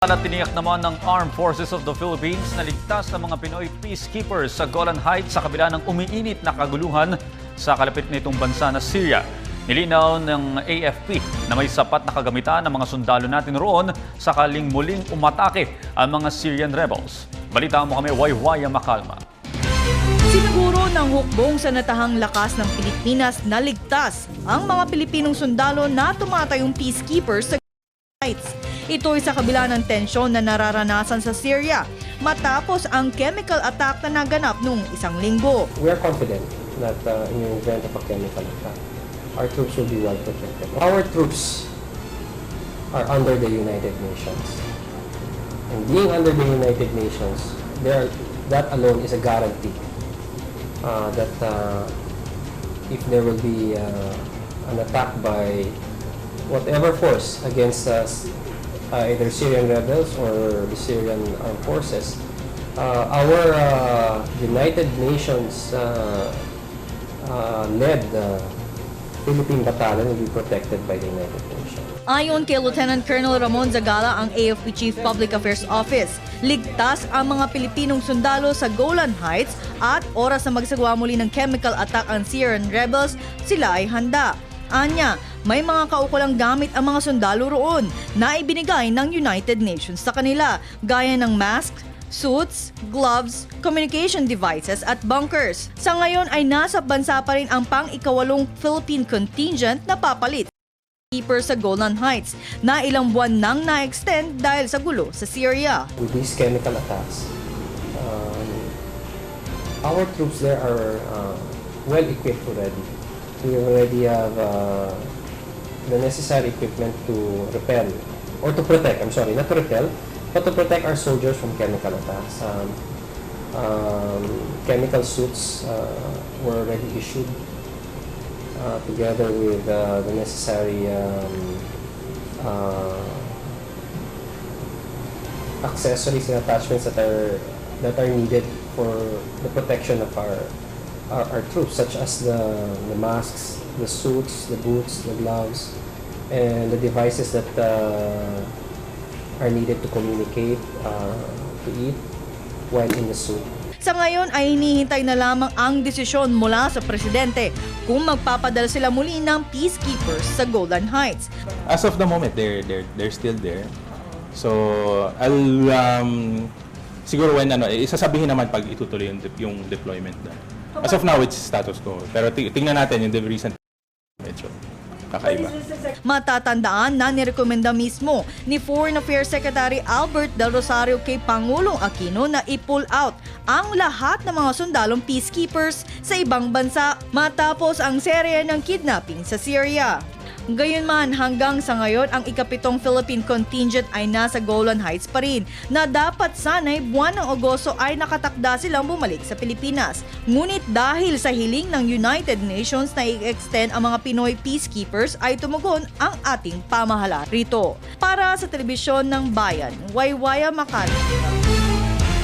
Tiniyak naman ng Armed Forces of the Philippines na ligtas ng mga Pinoy peacekeepers sa Golan Heights sa kabila ng umiinit na kaguluhan sa kalapit nitong bansa na Syria. Nilinaw ng AFP na may sapat na kagamitan ng mga sundalo natin roon sakaling muling umatake ang mga Syrian rebels. Balita mo kami, Waywaya Makalma. Siniguro ng hukbong sa natahang lakas ng Pilipinas na ligtas ang mga Pilipinong sundalo na tumatayong peacekeepers sa Heights. Ito'y sa kabila ng tensyon na nararanasan sa Syria matapos ang chemical attack na naganap noong isang linggo. We are confident that in the event of a chemical attack, our troops will be well protected. Our troops are under the United Nations. And being under the United Nations, that alone is a guarantee that if there will be an attack by whatever force against us, either Syrian rebels or the Syrian armed forces, our United Nations led Philippine battalion will be protected by the United Nations. Ayon kay Lieutenant Colonel Ramon Zagala, ang AFP Chief Public Affairs Office, ligtas ang mga Pilipinong sundalo sa Golan Heights at oras na magsagawa muli ng chemical attack ang Syrian rebels, sila ay handa. Anya, may mga kaukulang gamit ang mga sundalo roon na ibinigay ng United Nations sa kanila, gaya ng masks, suits, gloves, communication devices at bunkers. Sa ngayon ay nasa bansa pa rin ang pang-ikawalong Philippine contingent na papalit sa Golan Heights na ilang buwan nang na-extend dahil sa gulo sa Syria. With these chemical attacks, our troops there are well equipped already. We already have the necessary equipment to repel, or to protect, I'm sorry, not to repel, but to protect our soldiers from chemical attacks. Chemical suits were already issued together with the necessary accessories and attachments that are needed for the protection of our troops, such as the masks, the suits, the boots, the gloves, and the devices that are needed to communicate, to eat while in the suit. Sa ngayon ay hinihintay na lamang ang desisyon mula sa presidente kung magpapadala sila muli ng peacekeepers sa Golan Heights. As of the moment, they're still there. So siguro when isasabihin naman pag itutuloy yung deployment na. As of now, it's status quo. Pero tingnan natin yung recent medyo kakaiba. Matatandaan na nirekomenda mismo ni Foreign Affairs Secretary Albert Del Rosario kay Pangulong Aquino na i-pull out ang lahat ng mga sundalong peacekeepers sa ibang bansa matapos ang serye ng kidnapping sa Syria. Gayunman, hanggang sa ngayon, ang ikapitong Philippine contingent ay nasa Golan Heights pa rin na dapat sana'y buwan ng Agosto ay nakatakda silang bumalik sa Pilipinas. Ngunit dahil sa hiling ng United Nations na i-extend ang mga Pinoy peacekeepers ay tumugon ang ating pamahalaan rito. Para sa Telebisyon ng Bayan, Waywaya Makalma.